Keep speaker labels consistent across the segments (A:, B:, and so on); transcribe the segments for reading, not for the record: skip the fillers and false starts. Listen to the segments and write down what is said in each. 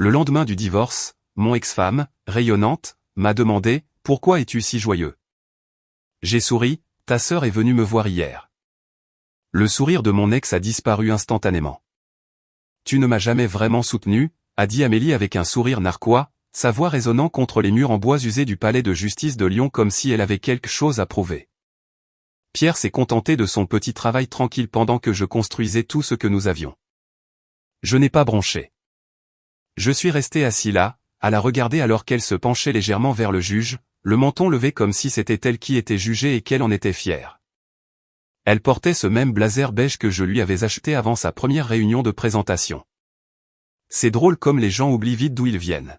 A: Le lendemain du divorce, mon ex-femme, rayonnante, m'a demandé « Pourquoi es-tu si joyeux ?» J'ai souri, « Ta sœur est venue me voir hier. » Le sourire de mon ex a disparu instantanément. « Tu ne m'as jamais vraiment soutenu ?» a dit Amélie avec un sourire narquois, sa voix résonnant contre les murs en bois usés du palais de justice de Lyon comme si elle avait quelque chose à prouver. Pierre s'est contenté de son petit travail tranquille pendant que je construisais tout ce que nous avions. Je n'ai pas bronché. Je suis resté assis là, à la regarder alors qu'elle se penchait légèrement vers le juge, le menton levé comme si c'était elle qui était jugée et qu'elle en était fière. Elle portait ce même blazer beige que je lui avais acheté avant sa première réunion de présentation. C'est drôle comme les gens oublient vite d'où ils viennent.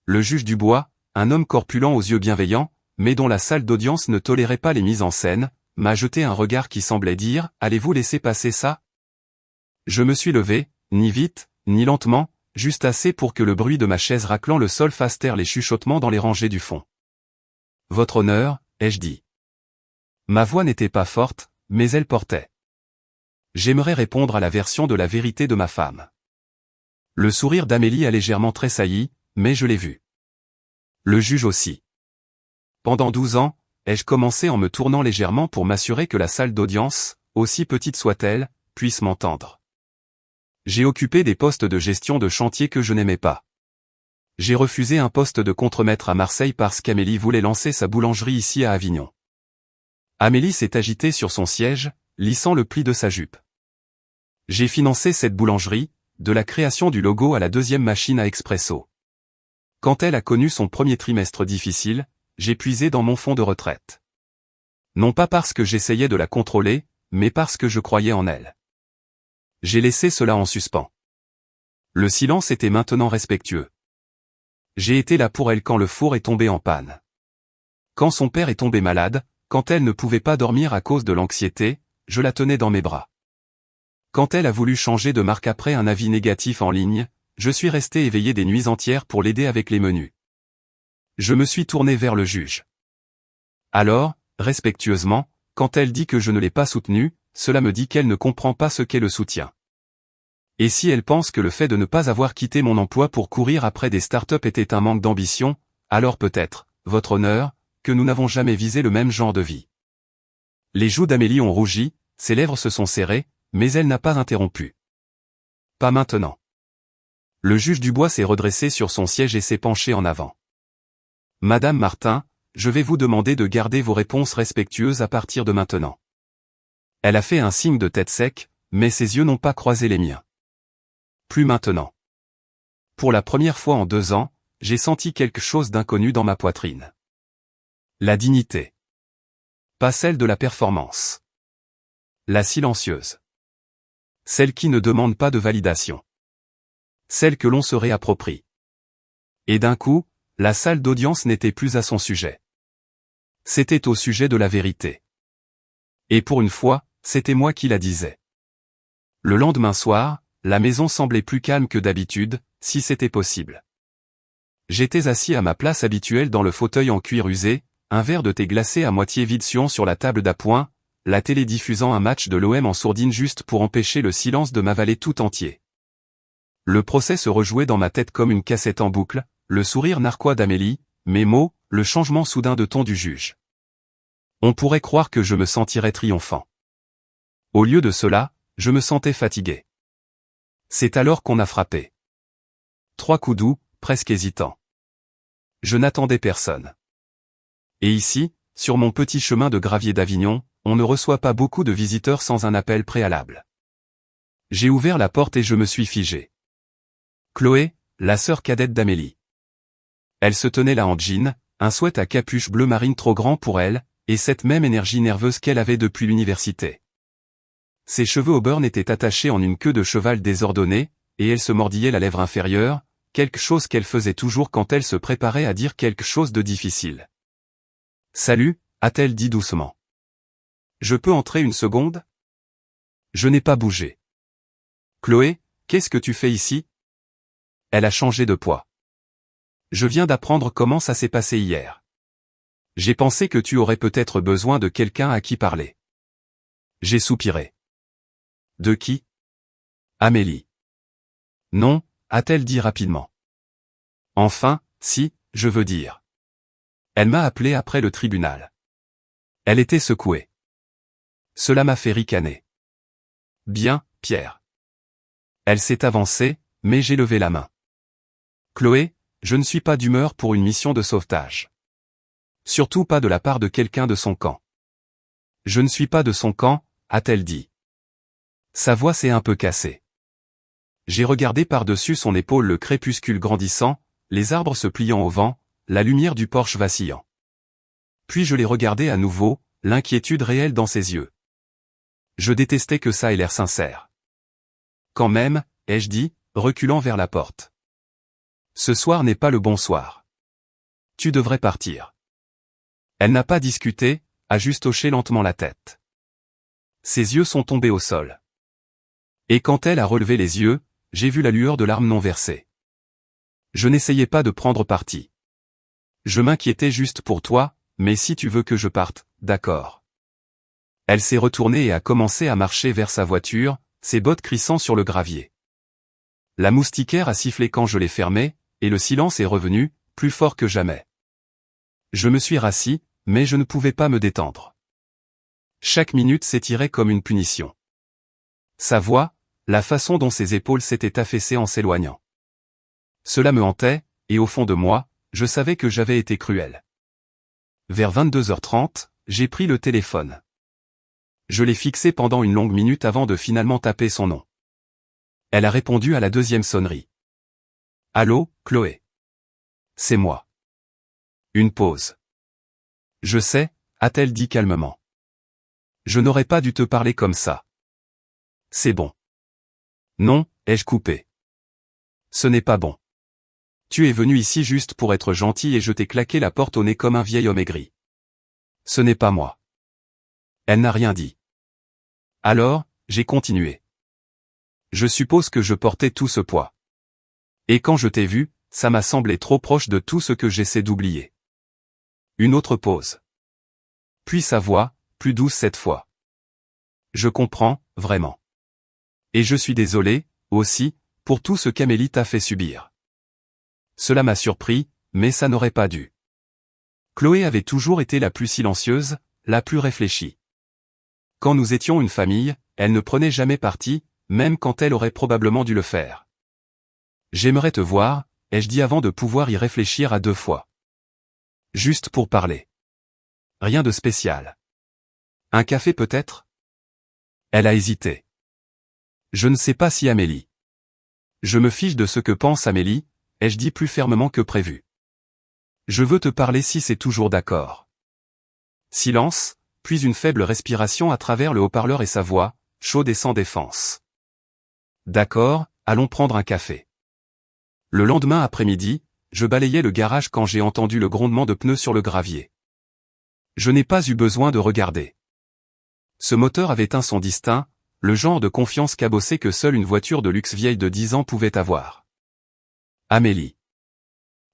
A: Le juge Dubois, un homme corpulent aux yeux bienveillants, mais dont la salle d'audience ne tolérait pas les mises en scène, m'a jeté un regard qui semblait dire « Allez-vous laisser passer ça ?» Je me suis levé, ni vite, ni lentement, juste assez pour que le bruit de ma chaise raclant le sol fasse taire les chuchotements dans les rangées du fond. « Votre honneur » ai-je dit. Ma voix n'était pas forte, mais elle portait. J'aimerais répondre à la version de la vérité de ma femme. Le sourire d'Amélie a légèrement tressailli, mais je l'ai vu. Le juge aussi. Pendant 12 ans, ai-je commencé en me tournant légèrement pour m'assurer que la salle d'audience, aussi petite soit-elle, puisse m'entendre. J'ai occupé des postes de gestion de chantier que je n'aimais pas. J'ai refusé un poste de contremaître à Marseille parce qu'Amélie voulait lancer sa boulangerie ici à Avignon. Amélie s'est agitée sur son siège, lissant le pli de sa jupe. J'ai financé cette boulangerie, de la création du logo à la deuxième machine à expresso. Quand elle a connu son premier trimestre difficile, j'ai puisé dans mon fonds de retraite. Non pas parce que j'essayais de la contrôler, mais parce que je croyais en elle. J'ai laissé cela en suspens. Le silence était maintenant respectueux. J'ai été là pour elle quand le four est tombé en panne. Quand son père est tombé malade, quand elle ne pouvait pas dormir à cause de l'anxiété, je la tenais dans mes bras. Quand elle a voulu changer de marque après un avis négatif en ligne, je suis resté éveillé des nuits entières pour l'aider avec les menus. Je me suis tourné vers le juge. Alors, respectueusement, quand elle dit que je ne l'ai pas soutenue, cela me dit qu'elle ne comprend pas ce qu'est le soutien. Et si elle pense que le fait de ne pas avoir quitté mon emploi pour courir après des startups était un manque d'ambition, alors peut-être, votre honneur, que nous n'avons jamais visé le même genre de vie. Les joues d'Amélie ont rougi, ses lèvres se sont serrées, mais elle n'a pas interrompu. Pas maintenant. Le juge Dubois s'est redressé sur son siège et s'est penché en avant. Madame Martin, je vais vous demander de garder vos réponses respectueuses à partir de maintenant. Elle a fait un signe de tête sec, mais ses yeux n'ont pas croisé les miens. Plus maintenant. Pour la première fois en 2 ans, j'ai senti quelque chose d'inconnu dans ma poitrine. La dignité. Pas celle de la performance. La silencieuse. Celle qui ne demande pas de validation. Celle que l'on se réapproprie. Et d'un coup, la salle d'audience n'était plus à son sujet. C'était au sujet de la vérité. Et pour une fois, c'était moi qui la disais. Le lendemain soir, la maison semblait plus calme que d'habitude, si c'était possible. J'étais assis à ma place habituelle dans le fauteuil en cuir usé, un verre de thé glacé à moitié vide suant sur la table d'appoint, la télé diffusant un match de l'OM en sourdine juste pour empêcher le silence de m'avaler tout entier. Le procès se rejouait dans ma tête comme une cassette en boucle, le sourire narquois d'Amélie, mes mots, le changement soudain de ton du juge. On pourrait croire que je me sentirais triomphant. Au lieu de cela, je me sentais fatigué. C'est alors qu'on a frappé. 3 coups doux, presque hésitants. Je n'attendais personne. Et ici, sur mon petit chemin de gravier d'Avignon, on ne reçoit pas beaucoup de visiteurs sans un appel préalable. J'ai ouvert la porte et je me suis figé. Chloé, la sœur cadette d'Amélie. Elle se tenait là en jean, un sweat à capuche bleu marine trop grand pour elle, et cette même énergie nerveuse qu'elle avait depuis l'université. Ses cheveux au burn étaient attachés en une queue de cheval désordonnée, et elle se mordillait la lèvre inférieure, quelque chose qu'elle faisait toujours quand elle se préparait à dire quelque chose de difficile. « Salut » a-t-elle dit doucement. « Je peux entrer une seconde ?» Je n'ai pas bougé. « Chloé, qu'est-ce que tu fais ici ?» Elle a changé de poids. « Je viens d'apprendre comment ça s'est passé hier. J'ai pensé que tu aurais peut-être besoin de quelqu'un à qui parler. » J'ai soupiré. « De qui ?»« Amélie. »« Non, a-t-elle dit rapidement. Enfin, si, je veux dire. Elle m'a appelé après le tribunal. Elle était secouée. Cela m'a fait ricaner. Bien, Pierre. Elle s'est avancée, mais j'ai levé la main. Chloé, je ne suis pas d'humeur pour une mission de sauvetage. Surtout pas de la part de quelqu'un de son camp. Je ne suis pas de son camp, a-t-elle dit. Sa voix s'est un peu cassée. J'ai regardé par-dessus son épaule le crépuscule grandissant, les arbres se pliant au vent, la lumière du porche vacillant. Puis je l'ai regardé à nouveau, l'inquiétude réelle dans ses yeux. Je détestais que ça ait l'air sincère. Quand même, ai-je dit, reculant vers la porte. Ce soir n'est pas le bon soir. Tu devrais partir. Elle n'a pas discuté, a juste hoché lentement la tête. Ses yeux sont tombés au sol. Et quand elle a relevé les yeux, j'ai vu la lueur de larmes non versées. Je n'essayais pas de prendre parti. Je m'inquiétais juste pour toi, mais si tu veux que je parte, d'accord. Elle s'est retournée et a commencé à marcher vers sa voiture, ses bottes crissant sur le gravier. La moustiquaire a sifflé quand je l'ai fermée, et le silence est revenu, plus fort que jamais. Je me suis rassis, mais je ne pouvais pas me détendre. Chaque minute s'étirait comme une punition. Sa voix, la façon dont ses épaules s'étaient affaissées en s'éloignant. Cela me hantait, et au fond de moi, je savais que j'avais été cruel. Vers 22h30, j'ai pris le téléphone. Je l'ai fixé pendant une longue minute avant de finalement taper son nom. Elle a répondu à la deuxième sonnerie. Allô, Chloé. C'est moi. Une pause. Je sais, a-t-elle dit calmement. Je n'aurais pas dû te parler comme ça. C'est bon. Non, ai-je coupé. Ce n'est pas bon. Tu es venu ici juste pour être gentil et je t'ai claqué la porte au nez comme un vieil homme aigri. Ce n'est pas moi. Elle n'a rien dit. Alors, j'ai continué. Je suppose que je portais tout ce poids. Et quand je t'ai vu, ça m'a semblé trop proche de tout ce que j'essaie d'oublier. Une autre pause. Puis sa voix, plus douce cette fois. Je comprends, vraiment. Et je suis désolé, aussi, pour tout ce qu'Amélie t'a fait subir. Cela m'a surpris, mais ça n'aurait pas dû. Chloé avait toujours été la plus silencieuse, la plus réfléchie. Quand nous étions une famille, elle ne prenait jamais parti, même quand elle aurait probablement dû le faire. J'aimerais te voir, ai-je dit avant de pouvoir y réfléchir à deux fois. Juste pour parler. Rien de spécial. Un café peut-être ? Elle a hésité. Je ne sais pas si Amélie. Je me fiche de ce que pense Amélie, ai-je dit plus fermement que prévu. Je veux te parler si c'est toujours d'accord. Silence, puis une faible respiration à travers le haut-parleur et sa voix, chaude et sans défense. D'accord, allons prendre un café. Le lendemain après-midi, je balayais le garage quand j'ai entendu le grondement de pneus sur le gravier. Je n'ai pas eu besoin de regarder. Ce moteur avait un son distinct, le genre de confiance cabossée que seule une voiture de luxe vieille de 10 ans pouvait avoir. Amélie.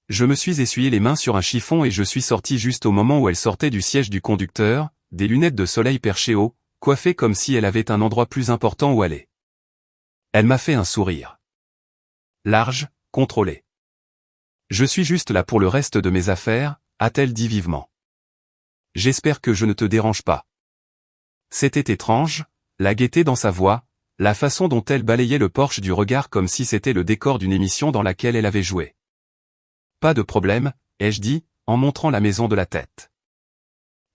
A: Je me suis essuyé les mains sur un chiffon et je suis sorti juste au moment où elle sortait du siège du conducteur, des lunettes de soleil perchées haut, coiffée comme si elle avait un endroit plus important où aller. Elle m'a fait un sourire. Large, contrôlé. Je suis juste là pour le reste de mes affaires, a-t-elle dit vivement. J'espère que je ne te dérange pas. C'était étrange, la gaieté dans sa voix, la façon dont elle balayait le porche du regard comme si c'était le décor d'une émission dans laquelle elle avait joué. Pas de problème, ai-je dit, en montrant la maison de la tête.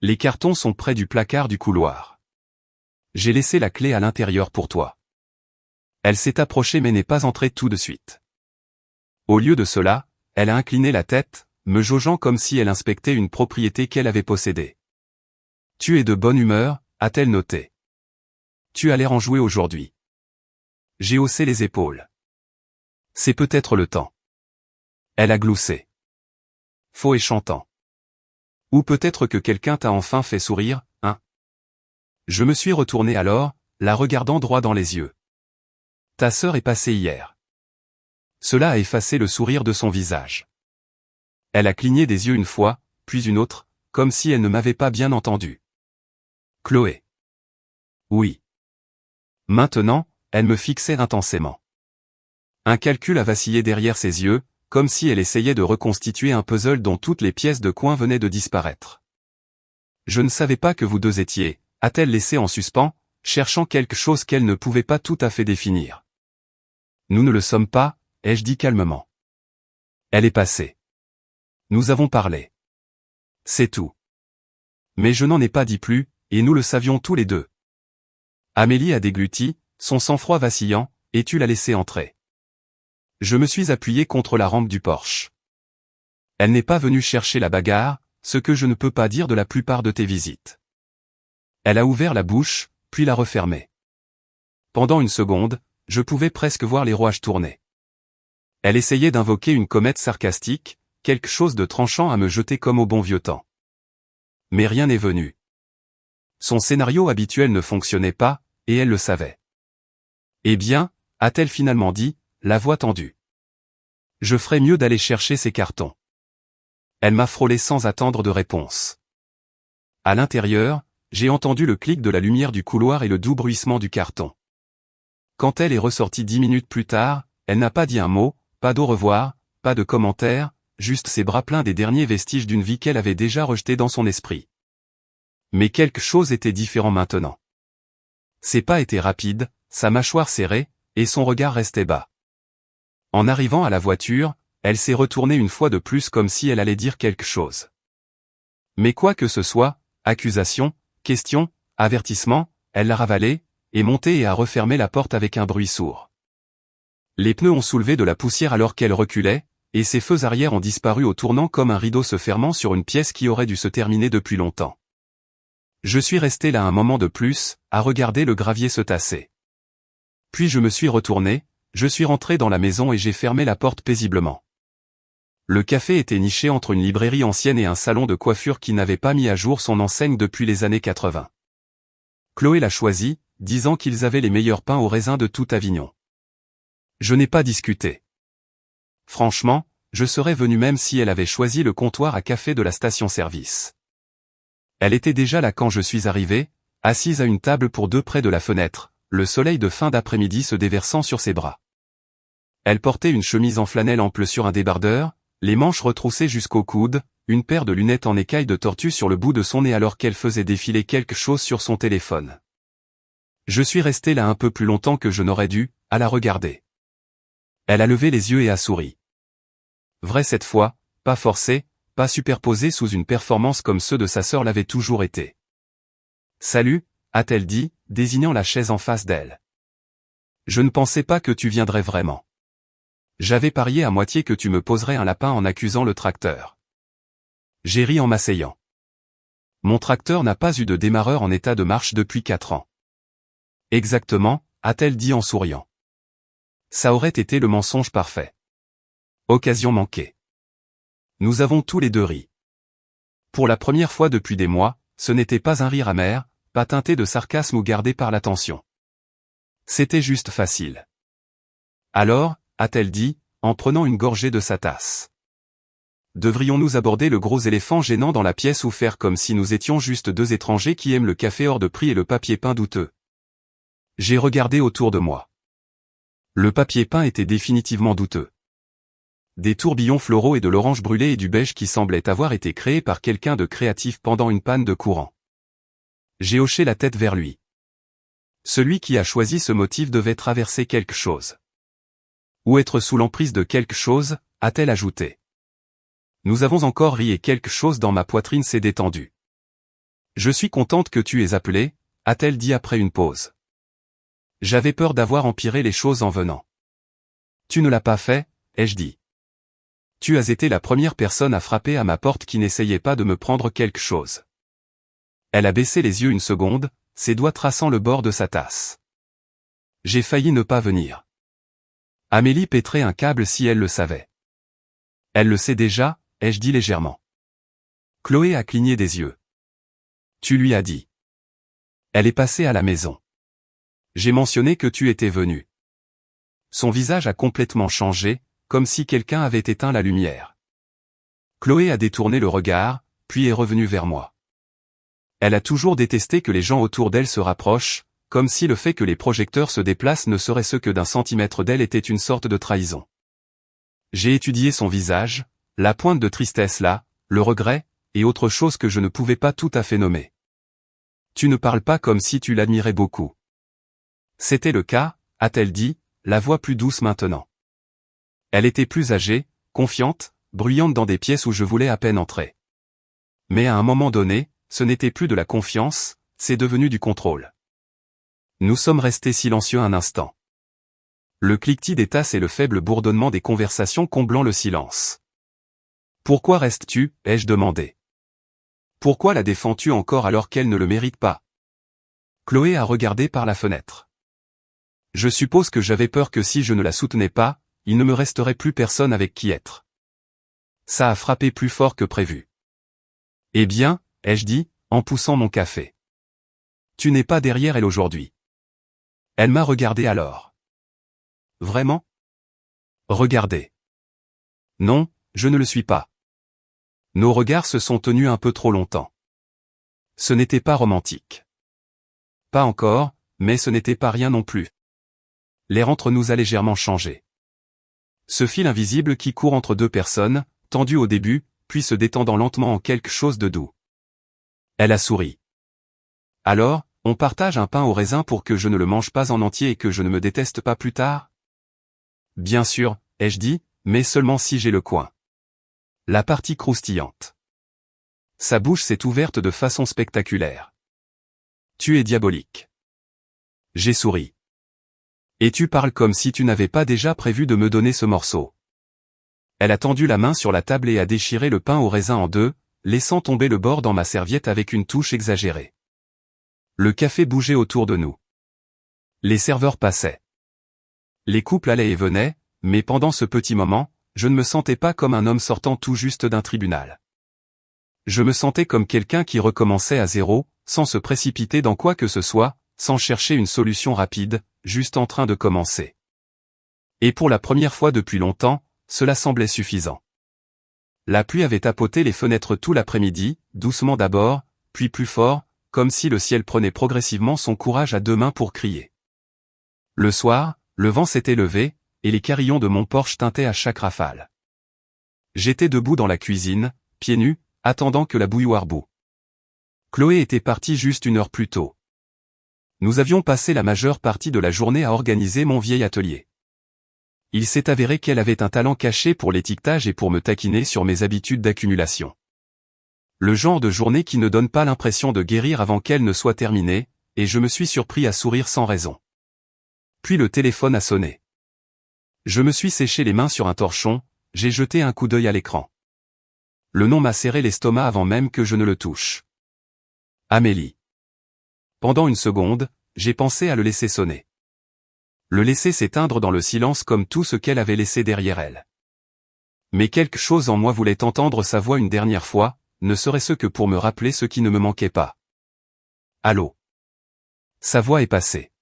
A: Les cartons sont près du placard du couloir. J'ai laissé la clé à l'intérieur pour toi. Elle s'est approchée mais n'est pas entrée tout de suite. Au lieu de cela, elle a incliné la tête, me jaugeant comme si elle inspectait une propriété qu'elle avait possédée. Tu es de bonne humeur, a-t-elle noté. Tu as l'air enjoué aujourd'hui. J'ai haussé les épaules. C'est peut-être le temps. Elle a gloussé. Faux et chantant. Ou peut-être que quelqu'un t'a enfin fait sourire, hein? Je me suis retourné alors, la regardant droit dans les yeux. Ta sœur est passée hier. Cela a effacé le sourire de son visage. Elle a cligné des yeux une fois, puis une autre, comme si elle ne m'avait pas bien entendu. Chloé. Oui. Maintenant, elle me fixait intensément. Un calcul a vacillé derrière ses yeux, comme si elle essayait de reconstituer un puzzle dont toutes les pièces de coin venaient de disparaître. Je ne savais pas que vous deux étiez, a-t-elle laissé en suspens, cherchant quelque chose qu'elle ne pouvait pas tout à fait définir. Nous ne le sommes pas, ai-je dit calmement. Elle est passée. Nous avons parlé. C'est tout. Mais je n'en ai pas dit plus, et nous le savions tous les deux. Amélie a dégluti, son sang-froid vacillant, et tu l'as laissé entrer. Je me suis appuyé contre la rampe du porche. Elle n'est pas venue chercher la bagarre, ce que je ne peux pas dire de la plupart de tes visites. Elle a ouvert la bouche, puis l'a refermée. Pendant une seconde, je pouvais presque voir les rouages tourner. Elle essayait d'invoquer une comète sarcastique, quelque chose de tranchant à me jeter comme au bon vieux temps. Mais rien n'est venu. Son scénario habituel ne fonctionnait pas, et elle le savait. Eh bien, a-t-elle finalement dit, la voix tendue. Je ferais mieux d'aller chercher ces cartons. Elle m'a frôlé sans attendre de réponse. À l'intérieur, j'ai entendu le clic de la lumière du couloir et le doux bruissement du carton. Quand elle est ressortie 10 minutes plus tard, elle n'a pas dit un mot, pas d'au revoir, pas de commentaire, juste ses bras pleins des derniers vestiges d'une vie qu'elle avait déjà rejetée dans son esprit. Mais quelque chose était différent maintenant. Ses pas étaient rapides, sa mâchoire serrée, et son regard restait bas. En arrivant à la voiture, elle s'est retournée une fois de plus comme si elle allait dire quelque chose. Mais quoi que ce soit, accusation, question, avertissement, elle l'a ravalé, est montée et a refermé la porte avec un bruit sourd. Les pneus ont soulevé de la poussière alors qu'elle reculait, et ses feux arrière ont disparu au tournant comme un rideau se fermant sur une pièce qui aurait dû se terminer depuis longtemps. Je suis resté là un moment de plus, à regarder le gravier se tasser. Puis je me suis retourné, je suis rentré dans la maison et j'ai fermé la porte paisiblement. Le café était niché entre une librairie ancienne et un salon de coiffure qui n'avait pas mis à jour son enseigne depuis les années 80. Chloé l'a choisi, disant qu'ils avaient les meilleurs pains au raisin de tout Avignon. Je n'ai pas discuté. Franchement, je serais venu même si elle avait choisi le comptoir à café de la station-service. Elle était déjà là quand je suis arrivé, assise à une table pour deux près de la fenêtre, le soleil de fin d'après-midi se déversant sur ses bras. Elle portait une chemise en flanelle ample sur un débardeur, les manches retroussées jusqu'au coude, une paire de lunettes en écaille de tortue sur le bout de son nez alors qu'elle faisait défiler quelque chose sur son téléphone. Je suis resté là un peu plus longtemps que je n'aurais dû, à la regarder. Elle a levé les yeux et a souri. Vrai cette fois, pas forcé, pas superposé sous une performance comme ceux de sa sœur l'avaient toujours été. Salut, a-t-elle dit, désignant la chaise en face d'elle. Je ne pensais pas que tu viendrais vraiment. J'avais parié à moitié que tu me poserais un lapin en accusant le tracteur. J'ai ri en m'asseyant. Mon tracteur n'a pas eu de démarreur en état de marche depuis 4 ans. Exactement, a-t-elle dit en souriant. Ça aurait été le mensonge parfait. Occasion manquée. Nous avons tous les deux ri. Pour la première fois depuis des mois, ce n'était pas un rire amer, pas teinté de sarcasme ou gardé par l'attention. C'était juste facile. Alors, a-t-elle dit, en prenant une gorgée de sa tasse. Devrions-nous aborder le gros éléphant gênant dans la pièce ou faire comme si nous étions juste deux étrangers qui aiment le café hors de prix et le papier peint douteux? J'ai regardé autour de moi. Le papier peint était définitivement douteux. Des tourbillons floraux et de l'orange brûlé et du beige qui semblaient avoir été créés par quelqu'un de créatif pendant une panne de courant. J'ai hoché la tête vers lui. Celui qui a choisi ce motif devait traverser quelque chose. Ou être sous l'emprise de quelque chose, a-t-elle ajouté. Nous avons encore ri et quelque chose dans ma poitrine s'est détendu. Je suis contente que tu aies appelé, a-t-elle dit après une pause. J'avais peur d'avoir empiré les choses en venant. Tu ne l'as pas fait, ai-je dit. Tu as été la première personne à frapper à ma porte qui n'essayait pas de me prendre quelque chose. Elle a baissé les yeux une seconde, ses doigts traçant le bord de sa tasse. J'ai failli ne pas venir. Amélie pèterait un câble si elle le savait. Elle le sait déjà, ai-je dit légèrement. Chloé a cligné des yeux. Tu lui as dit. Elle est passée à la maison. J'ai mentionné que tu étais venu. Son visage a complètement changé, comme si quelqu'un avait éteint la lumière. Chloé a détourné le regard, puis est revenue vers moi. Elle a toujours détesté que les gens autour d'elle se rapprochent, comme si le fait que les projecteurs se déplacent ne serait-ce que d'un centimètre d'elle était une sorte de trahison. J'ai étudié son visage, la pointe de tristesse là, le regret, et autre chose que je ne pouvais pas tout à fait nommer. Tu ne parles pas comme si tu l'admirais beaucoup. C'était le cas, a-t-elle dit, la voix plus douce maintenant. Elle était plus âgée, confiante, bruyante dans des pièces où je voulais à peine entrer. Mais à un moment donné, ce n'était plus de la confiance, c'est devenu du contrôle. Nous sommes restés silencieux un instant. Le cliquetis des tasses et le faible bourdonnement des conversations comblant le silence. « Pourquoi restes-tu » ai-je demandé. « Pourquoi la défends-tu encore alors qu'elle ne le mérite pas ?» Chloé a regardé par la fenêtre. Je suppose que j'avais peur que si je ne la soutenais pas, il ne me resterait plus personne avec qui être. Ça a frappé plus fort que prévu. « Eh bien, ai-je dit, en poussant mon café. Tu n'es pas derrière elle aujourd'hui. » Elle m'a regardé alors. Vraiment ? Regardez. Non, je ne le suis pas. Nos regards se sont tenus un peu trop longtemps. Ce n'était pas romantique. Pas encore, mais ce n'était pas rien non plus. L'air entre nous a légèrement changé. Ce fil invisible qui court entre deux personnes, tendu au début, puis se détendant lentement en quelque chose de doux. Elle a souri. Alors, on partage un pain au raisin pour que je ne le mange pas en entier et que je ne me déteste pas plus tard ? Bien sûr, ai-je dit, mais seulement si j'ai le coin. La partie croustillante. Sa bouche s'est ouverte de façon spectaculaire. Tu es diabolique. J'ai souri. Et tu parles comme si tu n'avais pas déjà prévu de me donner ce morceau. Elle a tendu la main sur la table et a déchiré le pain au raisin en deux, laissant tomber le bord dans ma serviette avec une touche exagérée. Le café bougeait autour de nous. Les serveurs passaient. Les couples allaient et venaient, mais pendant ce petit moment, je ne me sentais pas comme un homme sortant tout juste d'un tribunal. Je me sentais comme quelqu'un qui recommençait à zéro, sans se précipiter dans quoi que ce soit, sans chercher une solution rapide, juste en train de commencer. Et pour la première fois depuis longtemps, cela semblait suffisant. La pluie avait tapoté les fenêtres tout l'après-midi, doucement d'abord, puis plus fort, comme si le ciel prenait progressivement son courage à deux mains pour crier. Le soir, le vent s'était levé, et les carillons de mon Porsche tintaient à chaque rafale. J'étais debout dans la cuisine, pieds nus, attendant que la bouilloire bout. Chloé était partie juste une heure plus tôt. Nous avions passé la majeure partie de la journée à organiser mon vieil atelier. Il s'est avéré qu'elle avait un talent caché pour l'étiquetage et pour me taquiner sur mes habitudes d'accumulation. Le genre de journée qui ne donne pas l'impression de guérir avant qu'elle ne soit terminée, et je me suis surpris à sourire sans raison. Puis le téléphone a sonné. Je me suis séché les mains sur un torchon, j'ai jeté un coup d'œil à l'écran. Le nom m'a serré l'estomac avant même que je ne le touche. Amélie. Pendant une seconde, j'ai pensé à le laisser sonner. Le laisser s'éteindre dans le silence comme tout ce qu'elle avait laissé derrière elle. Mais quelque chose en moi voulait entendre sa voix une dernière fois, ne serait-ce que pour me rappeler ce qui ne me manquait pas. Allô. Sa voix est passée.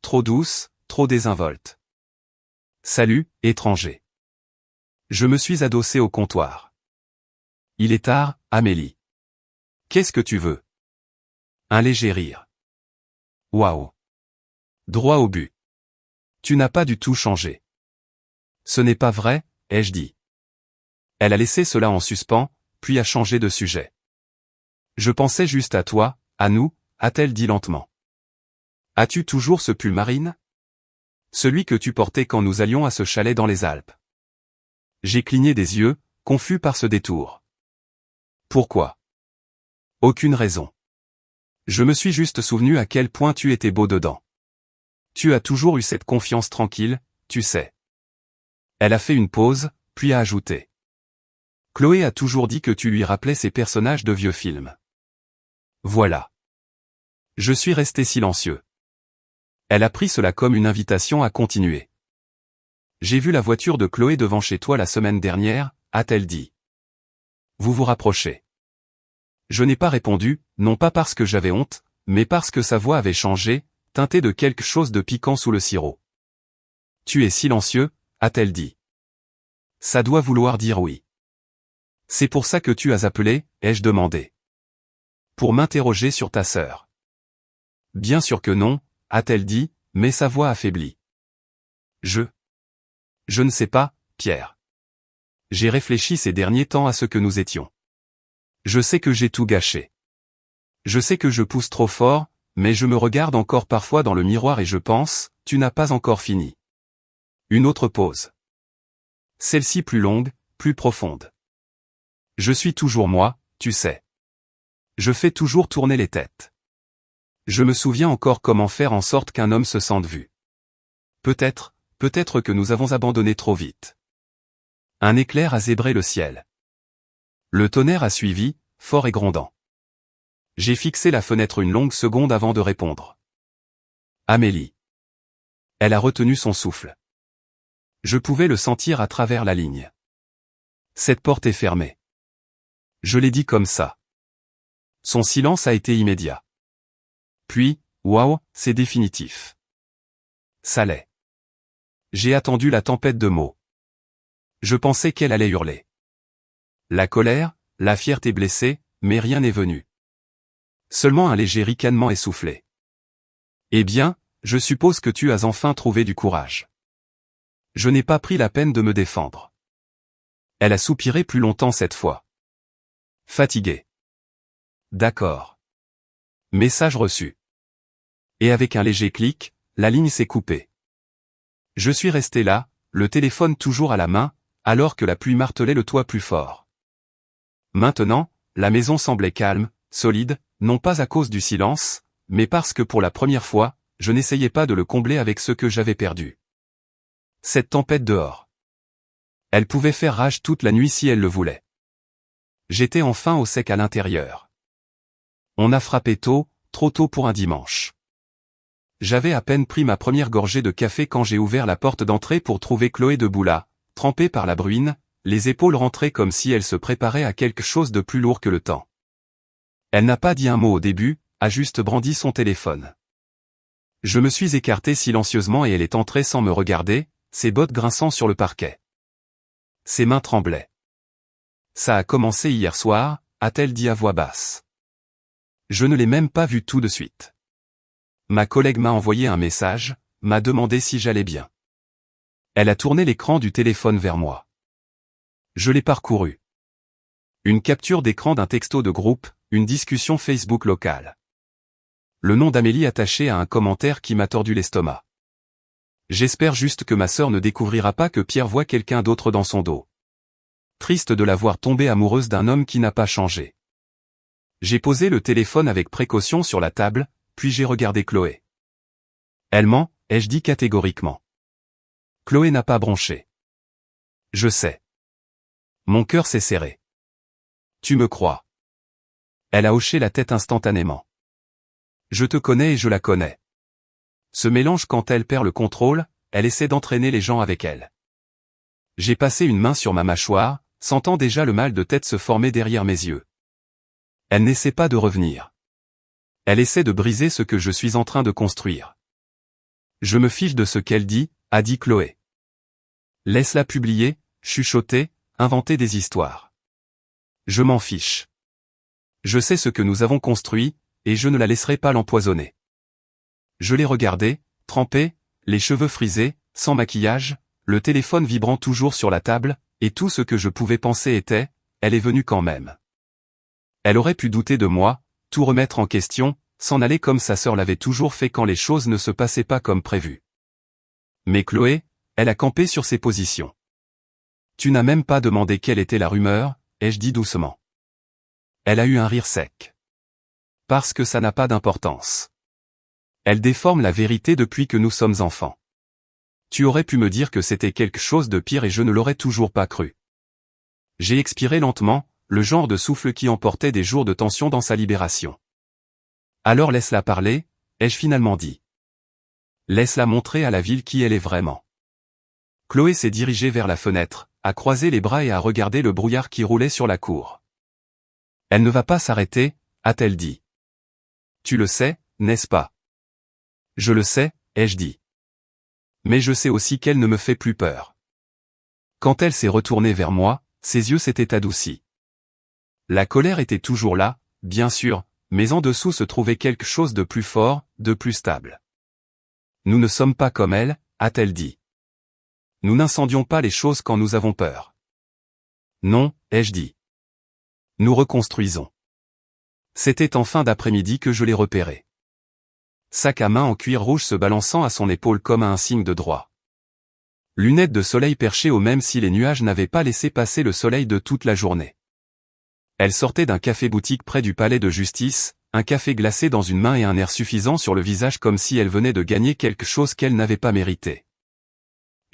A: Trop douce, trop désinvolte. Salut, étranger. Je me suis adossé au comptoir. Il est tard, Amélie. Qu'est-ce que tu veux? Un léger rire. Waouh. Droit au but. Tu n'as pas du tout changé. Ce n'est pas vrai, ai-je dit. Elle a laissé cela en suspens, puis a changé de sujet. Je pensais juste à toi, à nous, a-t-elle dit lentement. As-tu toujours ce pull marine? Celui que tu portais quand nous allions à ce chalet dans les Alpes. J'ai cligné des yeux, confus par ce détour. Pourquoi? Aucune raison. Je me suis juste souvenu à quel point tu étais beau dedans. Tu as toujours eu cette confiance tranquille, tu sais. Elle a fait une pause, puis a ajouté. Chloé a toujours dit que tu lui rappelais ces personnages de vieux films. Voilà. Je suis resté silencieux. Elle a pris cela comme une invitation à continuer. J'ai vu la voiture de Chloé devant chez toi la semaine dernière, a-t-elle dit. Vous vous rapprochez. Je n'ai pas répondu, non pas parce que j'avais honte, mais parce que sa voix avait changé, teintée de quelque chose de piquant sous le sirop. Tu es silencieux, a-t-elle dit. Ça doit vouloir dire oui. C'est pour ça que tu as appelé, ai-je demandé. Pour m'interroger sur ta sœur. Bien sûr que non, a-t-elle dit, mais sa voix affaiblie. Je ne sais pas, Pierre. J'ai réfléchi ces derniers temps à ce que nous étions. Je sais que j'ai tout gâché. Je sais que je pousse trop fort, mais je me regarde encore parfois dans le miroir et je pense, tu n'as pas encore fini. Une autre pause. Celle-ci plus longue, plus profonde. Je suis toujours moi, tu sais. Je fais toujours tourner les têtes. Je me souviens encore comment faire en sorte qu'un homme se sente vu. Peut-être que nous avons abandonné trop vite. Un éclair a zébré le ciel. Le tonnerre a suivi, fort et grondant. J'ai fixé la fenêtre une longue seconde avant de répondre. Amélie. Elle a retenu son souffle. Je pouvais le sentir à travers la ligne. Cette porte est fermée. Je l'ai dit comme ça. Son silence a été immédiat. Puis, waouh, c'est définitif. Ça l'est. J'ai attendu la tempête de mots. Je pensais qu'elle allait hurler. La colère, la fierté blessée, mais rien n'est venu. Seulement un léger ricanement essoufflé. Eh bien, je suppose que tu as enfin trouvé du courage. Je n'ai pas pris la peine de me défendre. Elle a soupiré plus longtemps cette fois. Fatiguée. D'accord. Message reçu. Et avec un léger clic, la ligne s'est coupée. Je suis resté là, le téléphone toujours à la main, alors que la pluie martelait le toit plus fort. Maintenant, la maison semblait calme, solide, non pas à cause du silence, mais parce que pour la première fois, je n'essayais pas de le combler avec ce que j'avais perdu. Cette tempête dehors. Elle pouvait faire rage toute la nuit si elle le voulait. J'étais enfin au sec à l'intérieur. On a frappé tôt, trop tôt pour un dimanche. J'avais à peine pris ma première gorgée de café quand j'ai ouvert la porte d'entrée pour trouver Chloé debout là, trempée par la bruine, les épaules rentrées comme si elle se préparait à quelque chose de plus lourd que le temps. Elle n'a pas dit un mot au début, a juste brandi son téléphone. Je me suis écarté silencieusement et elle est entrée sans me regarder, ses bottes grinçant sur le parquet. Ses mains tremblaient. Ça a commencé hier soir, a-t-elle dit à voix basse. Je ne l'ai même pas vu tout de suite. Ma collègue m'a envoyé un message, m'a demandé si j'allais bien. Elle a tourné l'écran du téléphone vers moi. Je l'ai parcouru. Une capture d'écran d'un texto de groupe, une discussion Facebook locale. Le nom d'Amélie attaché à un commentaire qui m'a tordu l'estomac. J'espère juste que ma sœur ne découvrira pas que Pierre voit quelqu'un d'autre dans son dos. Triste de la voir tomber amoureuse d'un homme qui n'a pas changé. J'ai posé le téléphone avec précaution sur la table, puis j'ai regardé Chloé. Elle ment, ai-je dit catégoriquement. Chloé n'a pas bronché. Je sais. Mon cœur s'est serré. Tu me crois. Elle a hoché la tête instantanément. Je te connais et je la connais. Ce mélange quand elle perd le contrôle, elle essaie d'entraîner les gens avec elle. J'ai passé une main sur ma mâchoire, sentant déjà le mal de tête se former derrière mes yeux. Elle n'essaie pas de revenir. Elle essaie de briser ce que je suis en train de construire. Je me fiche de ce qu'elle dit, a dit Chloé. Laisse-la publier, chuchoter, inventer des histoires. Je m'en fiche. Je sais ce que nous avons construit, et je ne la laisserai pas l'empoisonner. Je l'ai regardée, trempée, les cheveux frisés, sans maquillage, le téléphone vibrant toujours sur la table, et tout ce que je pouvais penser était, elle est venue quand même. Elle aurait pu douter de moi, tout remettre en question, s'en aller comme sa sœur l'avait toujours fait quand les choses ne se passaient pas comme prévu. Mais Chloé, elle a campé sur ses positions. Tu n'as même pas demandé quelle était la rumeur, ai-je dit doucement. Elle a eu un rire sec. Parce que ça n'a pas d'importance. Elle déforme la vérité depuis que nous sommes enfants. Tu aurais pu me dire que c'était quelque chose de pire et je ne l'aurais toujours pas cru. J'ai expiré lentement, le genre de souffle qui emportait des jours de tension dans sa libération. Alors laisse-la parler, ai-je finalement dit. Laisse-la montrer à la ville qui elle est vraiment. Chloé s'est dirigée vers la fenêtre, a croisé les bras et a regardé le brouillard qui roulait sur la cour. Elle ne va pas s'arrêter, a-t-elle dit. Tu le sais, n'est-ce pas? Je le sais, ai-je dit. Mais je sais aussi qu'elle ne me fait plus peur. Quand elle s'est retournée vers moi, ses yeux s'étaient adoucis. La colère était toujours là, bien sûr, mais en dessous se trouvait quelque chose de plus fort, de plus stable. Nous ne sommes pas comme elle, a-t-elle dit. Nous n'incendions pas les choses quand nous avons peur. Non, ai-je dit. Nous reconstruisons. C'était en fin d'après-midi que je l'ai repéré. Sac à main en cuir rouge se balançant à son épaule comme à un signe de droit. Lunettes de soleil perchées au même si les nuages n'avaient pas laissé passer le soleil de toute la journée. Elle sortait d'un café-boutique près du palais de justice, un café glacé dans une main et un air suffisant sur le visage comme si elle venait de gagner quelque chose qu'elle n'avait pas mérité.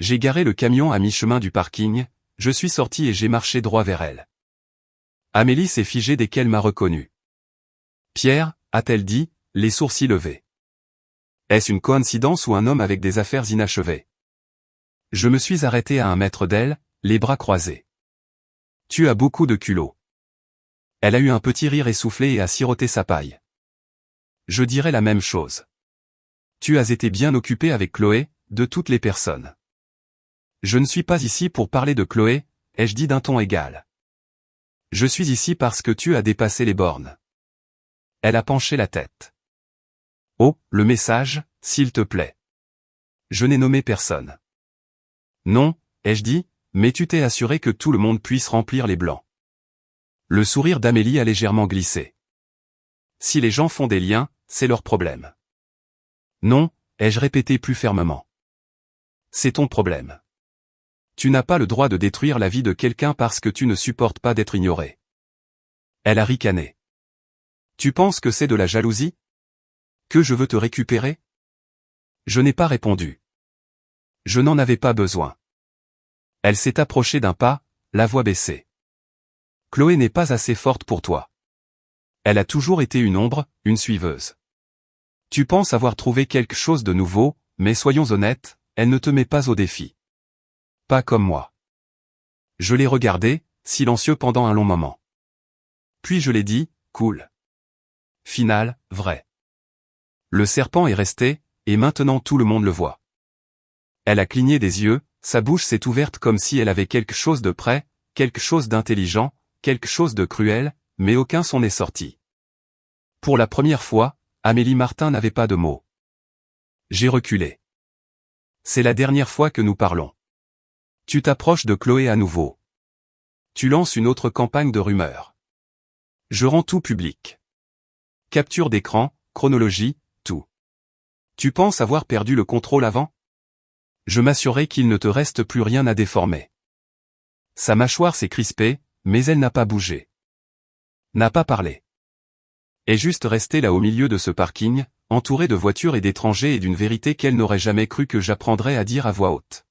A: J'ai garé le camion à mi-chemin du parking, je suis sorti et j'ai marché droit vers elle. Amélie s'est figée dès qu'elle m'a reconnu. Pierre, a-t-elle dit, les sourcils levés. Est-ce une coïncidence ou un homme avec des affaires inachevées? Je me suis arrêté à 1 mètre d'elle, les bras croisés. Tu as beaucoup de culot. Elle a eu un petit rire essoufflé et a siroté sa paille. Je dirais la même chose. Tu as été bien occupé avec Chloé, de toutes les personnes. Je ne suis pas ici pour parler de Chloé, ai-je dit d'un ton égal. Je suis ici parce que tu as dépassé les bornes. Elle a penché la tête. Oh, le message, s'il te plaît. Je n'ai nommé personne. Non, ai-je dit, mais tu t'es assuré que tout le monde puisse remplir les blancs. Le sourire d'Amélie a légèrement glissé. Si les gens font des liens, c'est leur problème. Non, ai-je répété plus fermement. C'est ton problème. Tu n'as pas le droit de détruire la vie de quelqu'un parce que tu ne supportes pas d'être ignoré. Elle a ricané. Tu penses que c'est de la jalousie? Que je veux te récupérer? Je n'ai pas répondu. Je n'en avais pas besoin. Elle s'est approchée d'un pas, la voix baissée. Chloé n'est pas assez forte pour toi. Elle a toujours été une ombre, une suiveuse. Tu penses avoir trouvé quelque chose de nouveau, mais soyons honnêtes, elle ne te met pas au défi. Pas comme moi. Je l'ai regardé, silencieux pendant un long moment. Puis je l'ai dit, cool. Final, vrai. Le serpent est resté, et maintenant tout le monde le voit. Elle a cligné des yeux, sa bouche s'est ouverte comme si elle avait quelque chose de près, quelque chose d'intelligent, quelque chose de cruel, mais aucun son n'est sorti. Pour la première fois, Amélie Martin n'avait pas de mots. J'ai reculé. C'est la dernière fois que nous parlons. Tu t'approches de Chloé à nouveau. Tu lances une autre campagne de rumeurs. Je rends tout public. Capture d'écran, chronologie, tout. Tu penses avoir perdu le contrôle avant? Je m'assurerai qu'il ne te reste plus rien à déformer. Sa mâchoire s'est crispée, mais elle n'a pas bougé. N'a pas parlé. Est juste restée là au milieu de ce parking, entourée de voitures et d'étrangers et d'une vérité qu'elle n'aurait jamais cru que j'apprendrais à dire à voix haute.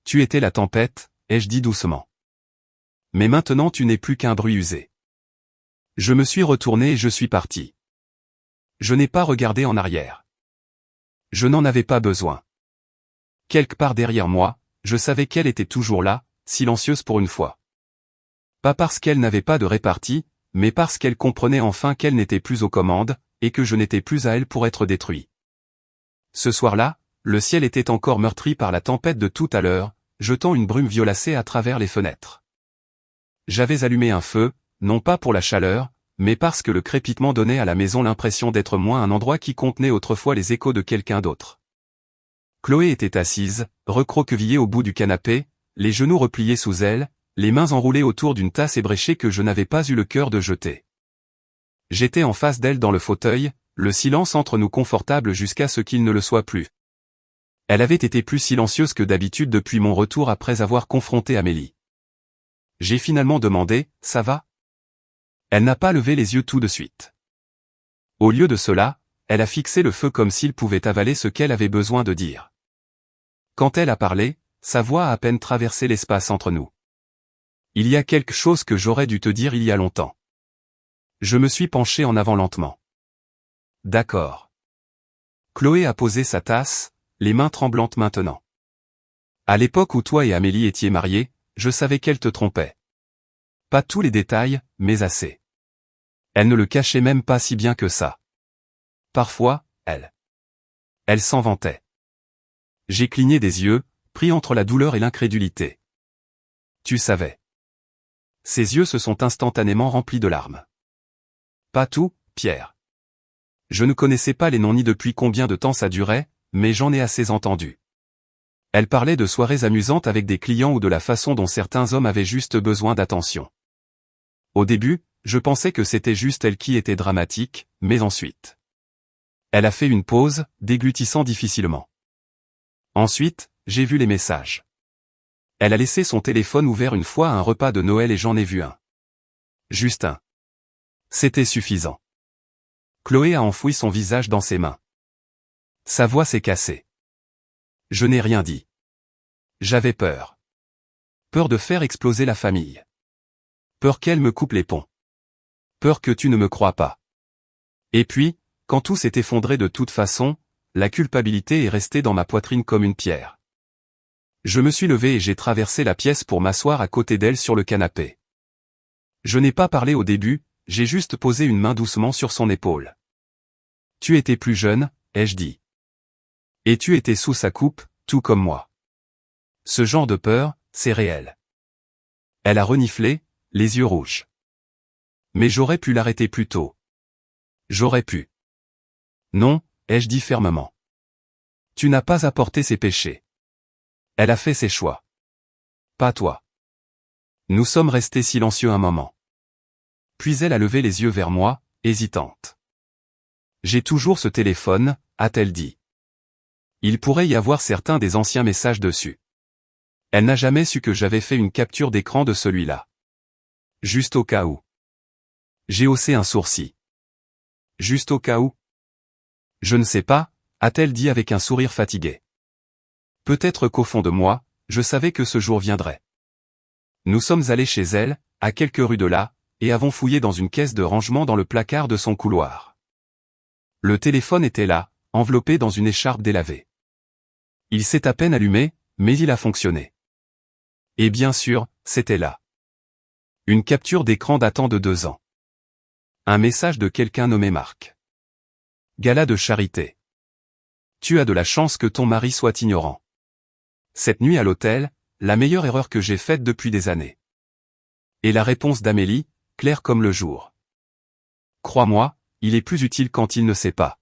A: Tu étais la tempête, ai-je dit doucement. Mais maintenant tu n'es plus qu'un bruit usé. Je me suis retourné et je suis parti. Je n'ai pas regardé en arrière. Je n'en avais pas besoin. Quelque part derrière moi, je savais qu'elle était toujours là, silencieuse pour une fois. Pas parce qu'elle n'avait pas de répartie, mais parce qu'elle comprenait enfin qu'elle n'était plus aux commandes, et que je n'étais plus à elle pour être détruit. Ce soir-là, le ciel était encore meurtri par la tempête de tout à l'heure, jetant une brume violacée à travers les fenêtres. J'avais allumé un feu, non pas pour la chaleur, mais parce que le crépitement donnait à la maison l'impression d'être moins un endroit qui contenait autrefois les échos de quelqu'un d'autre. Chloé était assise, recroquevillée au bout du canapé, les genoux repliés sous elle, les mains enroulées autour d'une tasse ébréchée que je n'avais pas eu le cœur de jeter. J'étais en face d'elle dans le fauteuil, le silence entre nous confortable jusqu'à ce qu'il ne le soit plus. Elle avait été plus silencieuse que d'habitude depuis mon retour après avoir confronté Amélie. J'ai finalement demandé, ça va? Elle n'a pas levé les yeux tout de suite. Au lieu de cela, elle a fixé le feu comme s'il pouvait avaler ce qu'elle avait besoin de dire. Quand elle a parlé, sa voix a à peine traversé l'espace entre nous. Il y a quelque chose que j'aurais dû te dire il y a longtemps. Je me suis penché en avant lentement. D'accord. Chloé a posé sa tasse, les mains tremblantes maintenant. À l'époque où toi et Amélie étiez mariés, je savais qu'elle te trompait. Pas tous les détails, mais assez. Elle ne le cachait même pas si bien que ça. Parfois, elle s'en vantait. J'ai cligné des yeux, pris entre la douleur et l'incrédulité. Tu savais. Ses yeux se sont instantanément remplis de larmes. Pas tout, Pierre. Je ne connaissais pas les noms ni depuis combien de temps ça durait, mais j'en ai assez entendu. Elle parlait de soirées amusantes avec des clients ou de la façon dont certains hommes avaient juste besoin d'attention. Au début, je pensais que c'était juste elle qui était dramatique, mais ensuite. Elle a fait une pause, déglutissant difficilement. Ensuite, j'ai vu les messages. Elle a laissé son téléphone ouvert une fois à un repas de Noël et j'en ai vu un. Juste un. C'était suffisant. Chloé a enfoui son visage dans ses mains. Sa voix s'est cassée. Je n'ai rien dit. J'avais peur. Peur de faire exploser la famille. Peur qu'elle me coupe les ponts. Peur que tu ne me crois pas. Et puis, quand tout s'est effondré de toute façon, la culpabilité est restée dans ma poitrine comme une pierre. Je me suis levé et j'ai traversé la pièce pour m'asseoir à côté d'elle sur le canapé. Je n'ai pas parlé au début, j'ai juste posé une main doucement sur son épaule. Tu étais plus jeune, ai-je dit. Et tu étais sous sa coupe, tout comme moi. Ce genre de peur, c'est réel. Elle a reniflé, les yeux rouges. Mais j'aurais pu l'arrêter plus tôt. J'aurais pu. Non, ai-je dit fermement. Tu n'as pas apporté ses péchés. Elle a fait ses choix. Pas toi. Nous sommes restés silencieux un moment. Puis elle a levé les yeux vers moi, hésitante. J'ai toujours ce téléphone, a-t-elle dit. Il pourrait y avoir certains des anciens messages dessus. Elle n'a jamais su que j'avais fait une capture d'écran de celui-là. Juste au cas où. J'ai haussé un sourcil. Juste au cas où. Je ne sais pas, a-t-elle dit avec un sourire fatigué. Peut-être qu'au fond de moi, je savais que ce jour viendrait. Nous sommes allés chez elle, à quelques rues de là, et avons fouillé dans une caisse de rangement dans le placard de son couloir. Le téléphone était là, enveloppé dans une écharpe délavée. Il s'est à peine allumé, mais il a fonctionné. Et bien sûr, c'était là. Une capture d'écran datant de 2 ans. Un message de quelqu'un nommé Marc. Gala de charité. Tu as de la chance que ton mari soit ignorant. Cette nuit à l'hôtel, la meilleure erreur que j'ai faite depuis des années. Et la réponse d'Amélie, claire comme le jour. Crois-moi, il est plus utile quand il ne sait pas.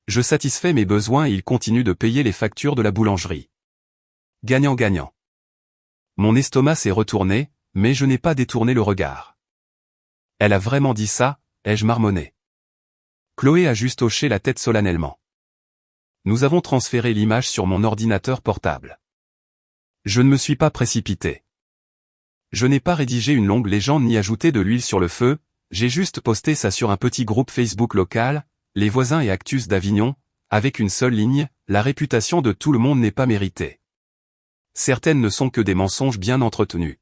A: Je satisfais mes besoins et il continue de payer les factures de la boulangerie. Gagnant-gagnant. Mon estomac s'est retourné, mais je n'ai pas détourné le regard. Elle a vraiment dit ça, ai-je marmonné. Chloé a juste hoché la tête solennellement. Nous avons transféré l'image sur mon ordinateur portable. Je ne me suis pas précipité. Je n'ai pas rédigé une longue légende ni ajouté de l'huile sur le feu, j'ai juste posté ça sur un petit groupe Facebook local, les voisins et Actus d'Avignon, avec une seule ligne, la réputation de tout le monde n'est pas méritée. Certaines ne sont que des mensonges bien entretenus.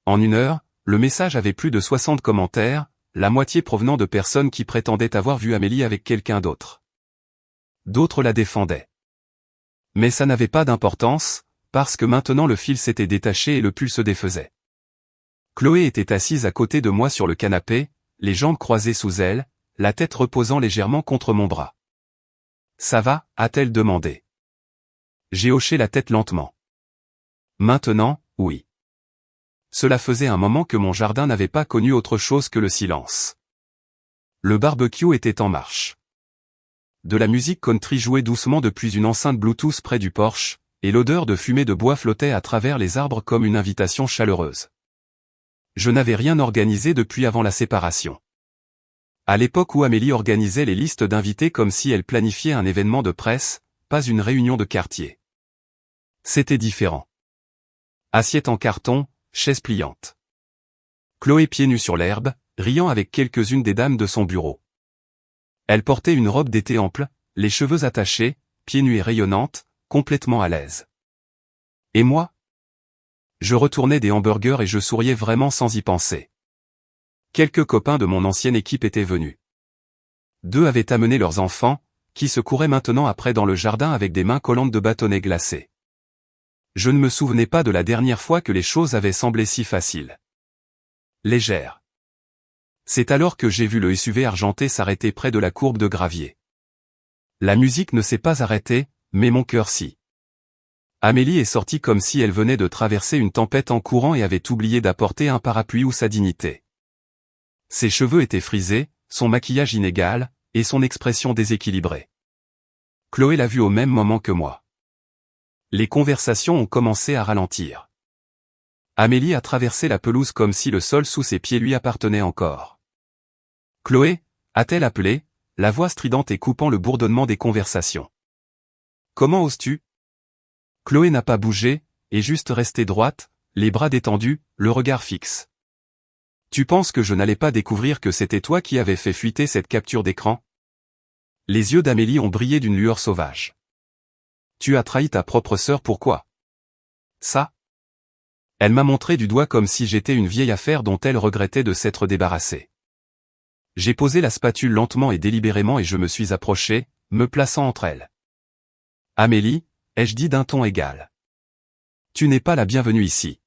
A: En 1 heure, le message avait plus de 60 commentaires, la moitié provenant de personnes qui prétendaient avoir vu Amélie avec quelqu'un d'autre. D'autres la défendaient. Mais ça n'avait pas d'importance, parce que maintenant le fil s'était détaché et le pull se défaisait. Chloé était assise à côté de moi sur le canapé, les jambes croisées sous elle, la tête reposant légèrement contre mon bras. « Ça va » a-t-elle demandé. J'ai hoché la tête lentement. Maintenant, oui. Cela faisait un moment que mon jardin n'avait pas connu autre chose que le silence. Le barbecue était en marche. De la musique country jouait doucement depuis une enceinte Bluetooth près du porche, et l'odeur de fumée de bois flottait à travers les arbres comme une invitation chaleureuse. Je n'avais rien organisé depuis avant la séparation. À l'époque où Amélie organisait les listes d'invités comme si elle planifiait un événement de presse, pas une réunion de quartier. C'était différent. Assiette en carton, chaise pliante. Chloé pieds nus sur l'herbe, riant avec quelques-unes des dames de son bureau. Elle portait une robe d'été ample, les cheveux attachés, pieds nus et rayonnante, complètement à l'aise. Et moi? Je retournais des hamburgers et je souriais vraiment sans y penser. Quelques copains de mon ancienne équipe étaient venus. 2 avaient amené leurs enfants, qui se couraient maintenant après dans le jardin avec des mains collantes de bâtonnets glacés. Je ne me souvenais pas de la dernière fois que les choses avaient semblé si faciles. Légères. C'est alors que j'ai vu le SUV argenté s'arrêter près de la courbe de gravier. La musique ne s'est pas arrêtée, mais mon cœur si. Amélie est sortie comme si elle venait de traverser une tempête en courant et avait oublié d'apporter un parapluie ou sa dignité. Ses cheveux étaient frisés, son maquillage inégal, et son expression déséquilibrée. Chloé l'a vu au même moment que moi. Les conversations ont commencé à ralentir. Amélie a traversé la pelouse comme si le sol sous ses pieds lui appartenait encore. « Chloé » a-t-elle appelé, la voix stridente et coupant le bourdonnement des conversations. « Comment oses-tu » Chloé n'a pas bougé, est juste restée droite, les bras détendus, le regard fixe. « Tu penses que je n'allais pas découvrir que c'était toi qui avais fait fuiter cette capture d'écran » Les yeux d'Amélie ont brillé d'une lueur sauvage. « Tu as trahi ta propre sœur, pourquoi ?»« Ça ?» Elle m'a montré du doigt comme si j'étais une vieille affaire dont elle regrettait de s'être débarrassée. J'ai posé la spatule lentement et délibérément et je me suis approché, me plaçant entre elles. « Amélie » ai-je dit d'un ton égal. « Tu n'es pas la bienvenue ici. »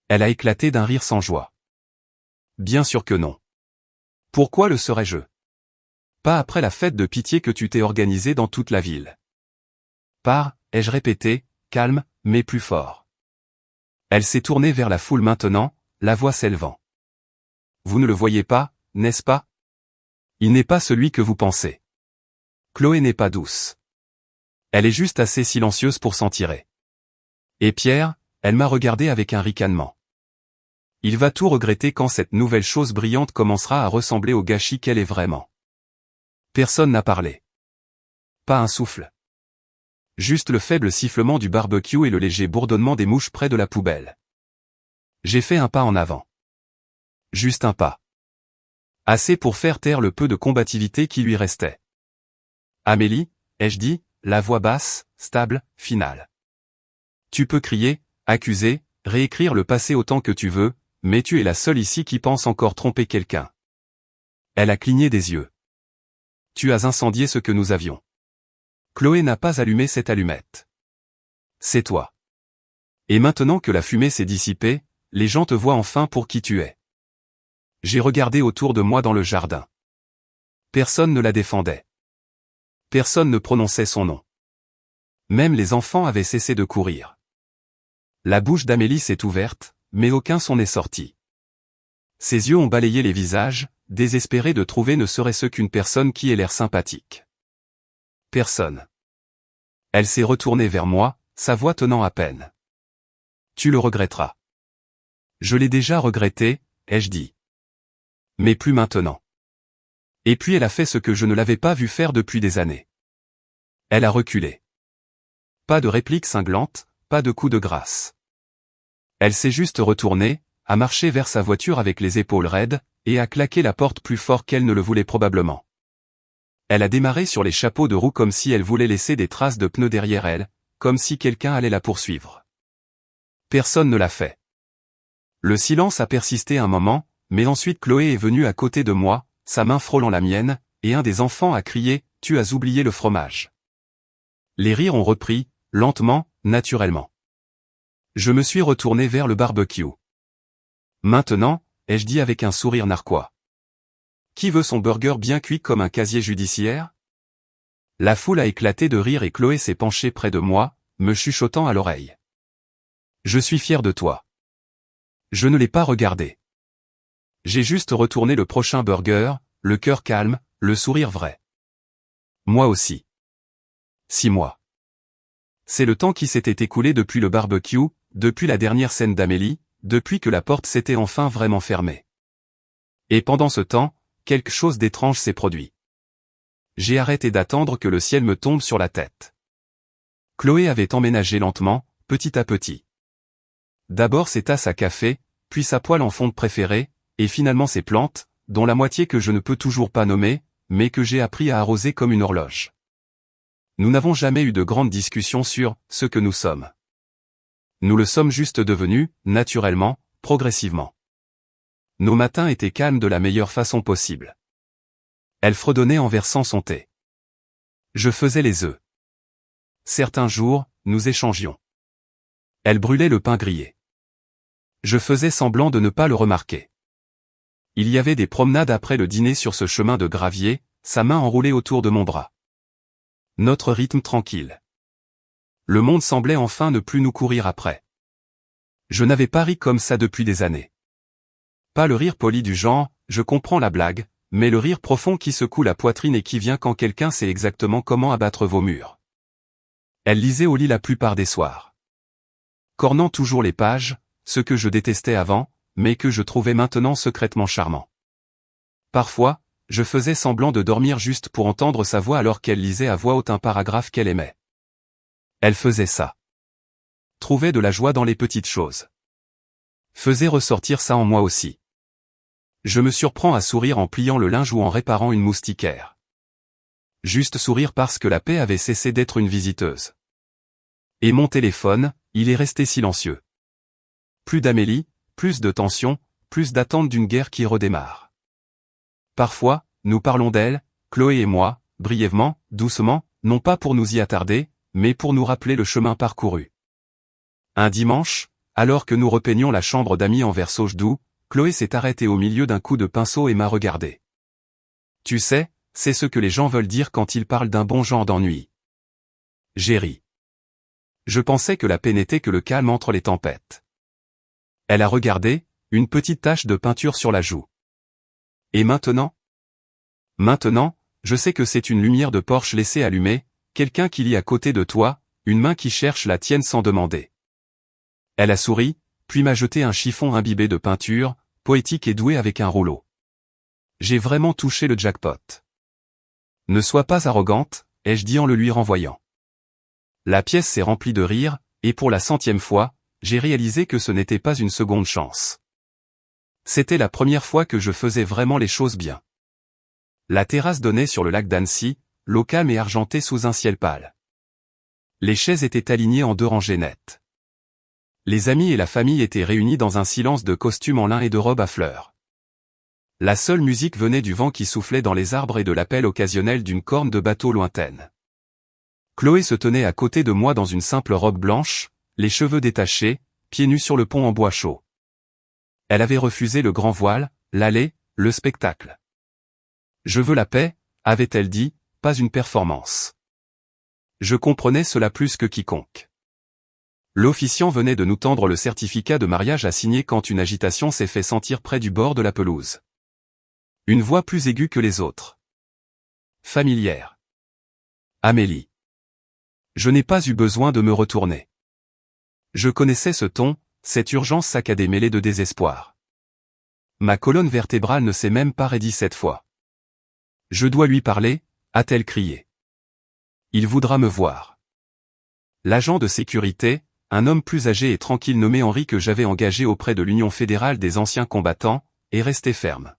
A: Elle a éclaté d'un rire sans joie. « Bien sûr que non. Pourquoi le serais-je ? Pas après la fête de pitié que tu t'es organisée dans toute la ville. »« Pars » ai-je répété, calme, mais plus fort. Elle s'est tournée vers la foule maintenant, la voix s'élevant. « Vous ne le voyez pas, n'est-ce pas ? Il n'est pas celui que vous pensez. Chloé n'est pas douce. Elle est juste assez silencieuse pour s'en tirer. Et Pierre, elle m'a regardé avec un ricanement. Il va tout regretter quand cette nouvelle chose brillante commencera à ressembler au gâchis qu'elle est vraiment. » Personne n'a parlé. Pas un souffle. Juste le faible sifflement du barbecue et le léger bourdonnement des mouches près de la poubelle. J'ai fait un pas en avant. Juste un pas. Assez pour faire taire le peu de combativité qui lui restait. « Amélie » ai-je dit, la voix basse, stable, finale. « Tu peux crier, accuser, réécrire le passé autant que tu veux, mais tu es la seule ici qui pense encore tromper quelqu'un. » Elle a cligné des yeux. « Tu as incendié ce que nous avions. » Chloé n'a pas allumé cette allumette. C'est toi. Et maintenant que la fumée s'est dissipée, les gens te voient enfin pour qui tu es. J'ai regardé autour de moi dans le jardin. Personne ne la défendait. Personne ne prononçait son nom. Même les enfants avaient cessé de courir. La bouche d'Amélie s'est ouverte, mais aucun son n'est sorti. Ses yeux ont balayé les visages, désespérés de trouver ne serait-ce qu'une personne qui ait l'air sympathique. Personne. Elle s'est retournée vers moi, sa voix tenant à peine. « Tu le regretteras. »« Je l'ai déjà regretté, » ai-je dit. « Mais plus maintenant. » Et puis elle a fait ce que je ne l'avais pas vu faire depuis des années. Elle a reculé. Pas de réplique cinglante, pas de coup de grâce. Elle s'est juste retournée, a marché vers sa voiture avec les épaules raides, et a claqué la porte plus fort qu'elle ne le voulait probablement. Elle a démarré sur les chapeaux de roue comme si elle voulait laisser des traces de pneus derrière elle, comme si quelqu'un allait la poursuivre. Personne ne l'a fait. Le silence a persisté un moment, mais ensuite Chloé est venue à côté de moi, sa main frôlant la mienne, et un des enfants a crié « Tu as oublié le fromage ». Les rires ont repris, lentement, naturellement. Je me suis retourné vers le barbecue. Maintenant, ai-je dit avec un sourire narquois. Qui veut son burger bien cuit comme un casier judiciaire ? La foule a éclaté de rire et Chloé s'est penchée près de moi, me chuchotant à l'oreille. Je suis fier de toi. Je ne l'ai pas regardé. J'ai juste retourné le prochain burger, le cœur calme, le sourire vrai. Moi aussi. 6 mois. C'est le temps qui s'était écoulé depuis le barbecue, depuis la dernière scène d'Amélie, depuis que la porte s'était enfin vraiment fermée. Et pendant ce temps, quelque chose d'étrange s'est produit. J'ai arrêté d'attendre que le ciel me tombe sur la tête. Chloé avait emménagé lentement, petit à petit. D'abord ses tasses à café, puis sa poêle en fonte préférée, et finalement ses plantes, dont la moitié que je ne peux toujours pas nommer, mais que j'ai appris à arroser comme une horloge. Nous n'avons jamais eu de grandes discussions sur ce que nous sommes. Nous le sommes juste devenus, naturellement, progressivement. Nos matins étaient calmes de la meilleure façon possible. Elle fredonnait en versant son thé. Je faisais les œufs. Certains jours, nous échangions. Elle brûlait le pain grillé. Je faisais semblant de ne pas le remarquer. Il y avait des promenades après le dîner sur ce chemin de gravier, sa main enroulée autour de mon bras. Notre rythme tranquille. Le monde semblait enfin ne plus nous courir après. Je n'avais pas ri comme ça depuis des années. Pas le rire poli du genre, je comprends la blague, mais le rire profond qui secoue la poitrine et qui vient quand quelqu'un sait exactement comment abattre vos murs. Elle lisait au lit la plupart des soirs, cornant toujours les pages, ce que je détestais avant, mais que je trouvais maintenant secrètement charmant. Parfois, je faisais semblant de dormir juste pour entendre sa voix alors qu'elle lisait à voix haute un paragraphe qu'elle aimait. Elle faisait ça. Trouvait de la joie dans les petites choses. Faisait ressortir ça en moi aussi. Je me surprends à sourire en pliant le linge ou en réparant une moustiquaire. Juste sourire parce que la paix avait cessé d'être une visiteuse. Et mon téléphone, il est resté silencieux. Plus d'Amélie, plus de tension, plus d'attente d'une guerre qui redémarre. Parfois, nous parlons d'elle, Chloé et moi, brièvement, doucement, non pas pour nous y attarder, mais pour nous rappeler le chemin parcouru. Un dimanche, alors que nous repeignions la chambre d'amis en verso doux, Chloé s'est arrêtée au milieu d'un coup de pinceau et m'a regardé. Tu sais, c'est ce que les gens veulent dire quand ils parlent d'un bon genre d'ennui. J'ai ri. Je pensais que la paix n'était que le calme entre les tempêtes. Elle a regardé, une petite tache de peinture sur la joue. Et maintenant? Maintenant, je sais que c'est une lumière de Porsche laissée allumée, quelqu'un qui lit à côté de toi, une main qui cherche la tienne sans demander. Elle a souri, puis m'a jeté un chiffon imbibé de peinture, poétique et doué avec un rouleau. J'ai vraiment touché le jackpot. Ne sois pas arrogante, ai-je dit en le lui renvoyant. La pièce s'est remplie de rire, et pour la 100e fois, j'ai réalisé que ce n'était pas une seconde chance. C'était la première fois que je faisais vraiment les choses bien. La terrasse donnait sur le lac d'Annecy, l'eau calme et argentée sous un ciel pâle. Les chaises étaient alignées en 2 rangées nettes. Les amis et la famille étaient réunis dans un silence de costumes en lin et de robes à fleurs. La seule musique venait du vent qui soufflait dans les arbres et de l'appel occasionnel d'une corne de bateau lointaine. Chloé se tenait à côté de moi dans une simple robe blanche, les cheveux détachés, pieds nus sur le pont en bois chaud. Elle avait refusé le grand voile, l'allée, le spectacle. Je veux la paix, avait-elle dit, pas une performance. Je comprenais cela plus que quiconque. L'officiant venait de nous tendre le certificat de mariage à signer quand une agitation s'est fait sentir près du bord de la pelouse. Une voix plus aiguë que les autres. Familière. Amélie. Je n'ai pas eu besoin de me retourner. Je connaissais ce ton, cette urgence saccadée mêlée de désespoir. Ma colonne vertébrale ne s'est même pas raidie cette fois. Je dois lui parler, a-t-elle crié. Il voudra me voir. L'agent de sécurité, un homme plus âgé et tranquille nommé Henri que j'avais engagé auprès de l'Union fédérale des anciens combattants, est resté ferme.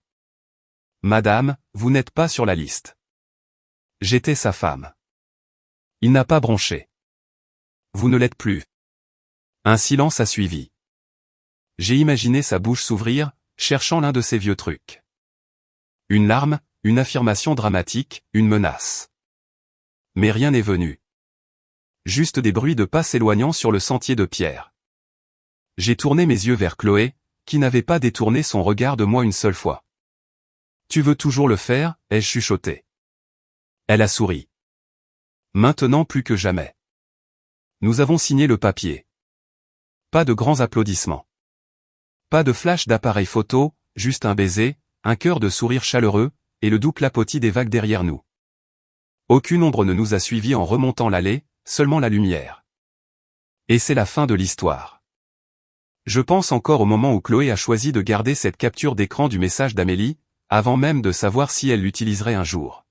A: Madame, vous n'êtes pas sur la liste. J'étais sa femme. Il n'a pas bronché. Vous ne l'êtes plus. Un silence a suivi. J'ai imaginé sa bouche s'ouvrir, cherchant l'un de ces vieux trucs. Une larme, une affirmation dramatique, une menace. Mais rien n'est venu. Juste des bruits de pas s'éloignant sur le sentier de pierre. J'ai tourné mes yeux vers Chloé, qui n'avait pas détourné son regard de moi une seule fois. Tu veux toujours le faire, ai-je chuchoté. Elle a souri. Maintenant plus que jamais. Nous avons signé le papier. Pas de grands applaudissements. Pas de flash d'appareil photo, juste un baiser, un cœur de sourire chaleureux, et le doux clapotis des vagues derrière nous. Aucune ombre ne nous a suivis en remontant l'allée, seulement la lumière. Et c'est la fin de l'histoire. Je pense encore au moment où Chloé a choisi de garder cette capture d'écran du message d'Amélie, avant même de savoir si elle l'utiliserait un jour.